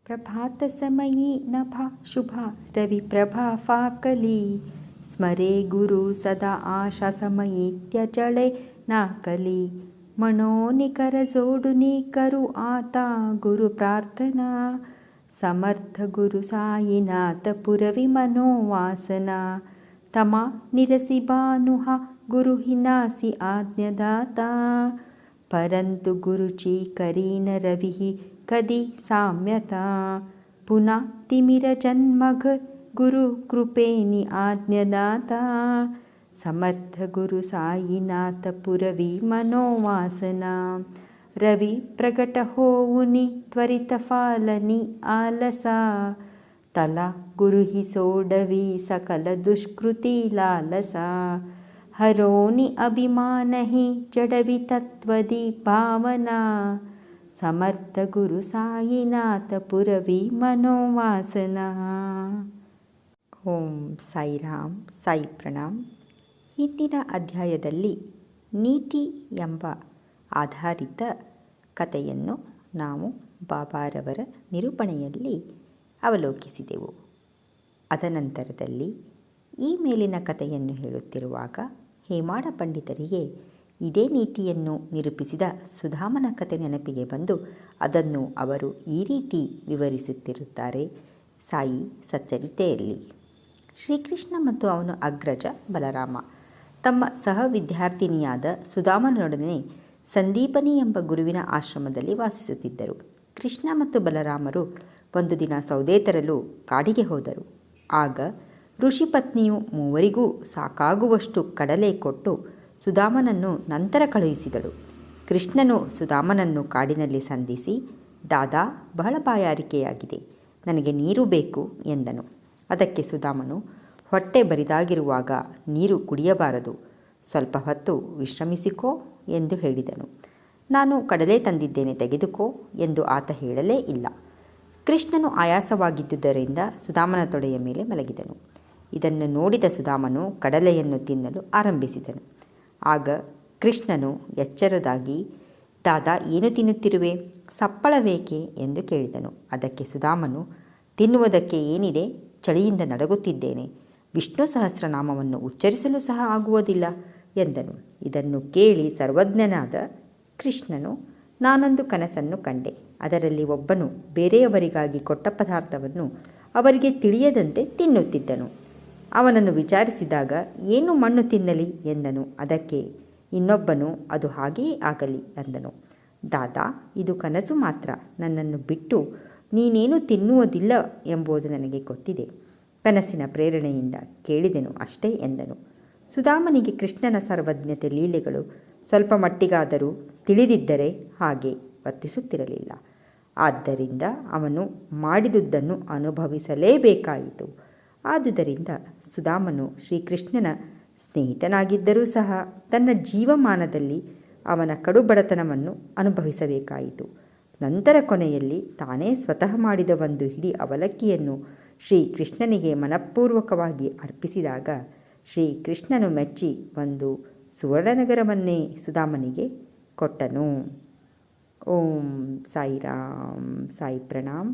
प्रभातसमयी नभा शुभा रविप्रभा फाकली स्मरे गुरु सदा आशासमयी त्यजळे नाकली मनोनिकर जोडुनी करू आता गुरु प्रार्थना समर्थ गुरु साईनाथ पुरवी मनोवासना तमा निरसी बानुहा गुरु हिनासी आज्ञदाता परंतु गुरुची करीन रवी कधी साम्यता पुन्हा तिमिर जन्मघ गुरु कृपेनी आज्ञदाता समर्थ गुरु साईनाथ पुरवी मनोवासना रवी प्रगट होऊनी त्वरित फालनी आलसा तला गुरु ही सोडवी सकल दुष्कृती लालसा हरोनी अभिमानहि जडवी तत्वदी भावना समर्थ गुरु साईनाथ पुरवी मनोवासना. ಓಂ ಸಾಯಿರಾಮ್ ಸಾಯಿ ಪ್ರಣಾಮ್. ಹಿಂದಿನ ಅಧ್ಯಾಯದಲ್ಲಿ ನೀತಿ ಎಂಬ ಆಧಾರಿತ ಕಥೆಯನ್ನು ನಾವು ಬಾಬಾರವರ ನಿರೂಪಣೆಯಲ್ಲಿ ಅವಲೋಕಿಸಿದೆವು. ಅದನಂತರದಲ್ಲಿ ಈ ಮೇಲಿನ ಕಥೆಯನ್ನು ಹೇಳುತ್ತಿರುವಾಗ ಹೇಮಾಡ ಪಂಡಿತರಿಗೆ ಇದೇ ನೀತಿಯನ್ನು ನಿರೂಪಿಸಿದ ಸುಧಾಮನ ಕಥೆ ನೆನಪಿಗೆ ಬಂದು ಅದನ್ನು ಅವರು ಈ ರೀತಿ ವಿವರಿಸುತ್ತಿರುತ್ತಾರೆ ಸಾಯಿ ಸಚ್ಚರಿತೆಯಲ್ಲಿ. ಶ್ರೀಕೃಷ್ಣ ಮತ್ತು ಅವನ ಅಗ್ರಜ ಬಲರಾಮ ತಮ್ಮ ಸಹ ವಿದ್ಯಾರ್ಥಿನಿಯಾದ ಸುಧಾಮನೊಡನೆ ಸಂದೀಪನಿ ಎಂಬ ಗುರುವಿನ ಆಶ್ರಮದಲ್ಲಿ ವಾಸಿಸುತ್ತಿದ್ದರು. ಕೃಷ್ಣ ಮತ್ತು ಬಲರಾಮರು ಒಂದು ದಿನ ಸೌದೆ ತರಲು ಕಾಡಿಗೆ ಹೋದರು. ಆಗ ಋಷಿಪತ್ನಿಯು ಮೂವರಿಗೂ ಸಾಕಾಗುವಷ್ಟು ಕಡಲೆ ಕೊಟ್ಟು ಸುಧಾಮನನ್ನು ನಂತರ ಕಳುಹಿಸಿದಳು. ಕೃಷ್ಣನು ಸುಧಾಮನನ್ನು ಕಾಡಿನಲ್ಲಿ ಸಂಧಿಸಿ, ದಾದಾ, ಬಹಳ ಬಾಯಾರಿಕೆಯಾಗಿದೆ, ನನಗೆ ನೀರು ಬೇಕು ಎಂದನು. ಅದಕ್ಕೆ ಸುಧಾಮನು, ಹೊಟ್ಟೆ ಬರಿದಾಗಿರುವಾಗ ನೀರು ಕುಡಿಯಬಾರದು, ಸ್ವಲ್ಪ ಹೊತ್ತು ವಿಶ್ರಮಿಸಿಕೋ ಎಂದು ಹೇಳಿದನು. ನಾನು ಕಡಲೆ ತಂದಿದ್ದೇನೆ, ತೆಗೆದುಕೋ ಎಂದು ಆತ ಹೇಳಲೇ ಇಲ್ಲ. ಕೃಷ್ಣನು ಆಯಾಸವಾಗಿದ್ದುದರಿಂದ ಸುಧಾಮನ ತೊಡೆಯ ಮೇಲೆ ಮಲಗಿದನು. ಇದನ್ನು ನೋಡಿದ ಸುಧಾಮನು ಕಡಲೆಯನ್ನು ತಿನ್ನಲು ಆರಂಭಿಸಿದನು. ಆಗ ಕೃಷ್ಣನು ಎಚ್ಚರದಾಗಿ, ದಾದಾ, ಏನು ತಿನ್ನುತ್ತಿರುವೆ, ಸಪ್ಪಳವೇಕೆ ಎಂದು ಕೇಳಿದನು. ಅದಕ್ಕೆ ಸುಧಾಮನು, ತಿನ್ನುವುದಕ್ಕೆ ಏನಿದೆ, ಚಳಿಯಿಂದ ನಡಗುತ್ತಿದ್ದೇನೆ, ವಿಷ್ಣು ಸಹಸ್ರನಾಮವನ್ನು ಉಚ್ಚರಿಸಲು ಸಹ ಆಗುವುದಿಲ್ಲ ಎಂದನು. ಇದನ್ನು ಕೇಳಿ ಸರ್ವಜ್ಞನಾದ ಕೃಷ್ಣನು, ನಾನೊಂದು ಕನಸನ್ನು ಕಂಡೆ. ಅದರಲ್ಲಿ ಒಬ್ಬನು ಬೇರೆಯವರಿಗಾಗಿ ಕೊಟ್ಟ ಪದಾರ್ಥವನ್ನು ಅವರಿಗೆ ತಿಳಿಯದಂತೆ ತಿನ್ನುತ್ತಿದ್ದನು. ಅವನನ್ನು ವಿಚಾರಿಸಿದಾಗ, ಏನು ಮಣ್ಣು ತಿನ್ನಲಿ ಎಂದನು. ಅದಕ್ಕೆ ಇನ್ನೊಬ್ಬನು, ಅದು ಹಾಗೆಯೇ ಆಗಲಿ ಅಂದನು. ದಾದಾ, ಇದು ಕನಸು ಮಾತ್ರ, ನನ್ನನ್ನು ಬಿಟ್ಟು ನೀನೇನು ತಿನ್ನುವುದಿಲ್ಲ ಎಂಬುದು ನನಗೆ ಗೊತ್ತಿದೆ, ಕನಸಿನ ಪ್ರೇರಣೆಯಿಂದ ಕೇಳಿದೆನು ಅಷ್ಟೇ ಎಂದನು. ಸುಧಾಮನಿಗೆ ಕೃಷ್ಣನ ಸರ್ವಜ್ಞತೆ ಲೀಲೆಗಳು ಸ್ವಲ್ಪ ಮಟ್ಟಿಗಾದರೂ ತಿಳಿದಿದ್ದರೆ ಹಾಗೆ ವರ್ತಿಸುತ್ತಿರಲಿಲ್ಲ. ಆದ್ದರಿಂದ ಅವನು ಮಾಡಿದುದನ್ನು ಅನುಭವಿಸಲೇಬೇಕಾಯಿತು. ಆದುದರಿಂದ ಸುಧಾಮನು ಶ್ರೀಕೃಷ್ಣನ ಸ್ನೇಹಿತನಾಗಿದ್ದರೂ ಸಹ ತನ್ನ ಜೀವಮಾನದಲ್ಲಿ ಅವನ ಕಡುಬಡತನವನ್ನು ಅನುಭವಿಸಬೇಕಾಯಿತು. ನಂತರ ಕೊನೆಯಲ್ಲಿ ತಾನೇ ಸ್ವತಃ ಮಾಡಿದ ಒಂದು ಹಿಡಿ ಅವಲಕ್ಕಿಯನ್ನು ಶ್ರೀಕೃಷ್ಣನಿಗೆ ಮನಪೂರ್ವಕವಾಗಿ ಅರ್ಪಿಸಿದಾಗ ಶ್ರೀಕೃಷ್ಣನು ಮೆಚ್ಚಿ ಒಂದು ಸುವರ್ಣನಗರವನ್ನೇ ಸುಧಾಮನಿಗೆ ಕೊಟ್ಟನು. ಓಂ ಸಾಯಿರಾಮ್ ಸಾಯಿ ಪ್ರಣಾಮ್.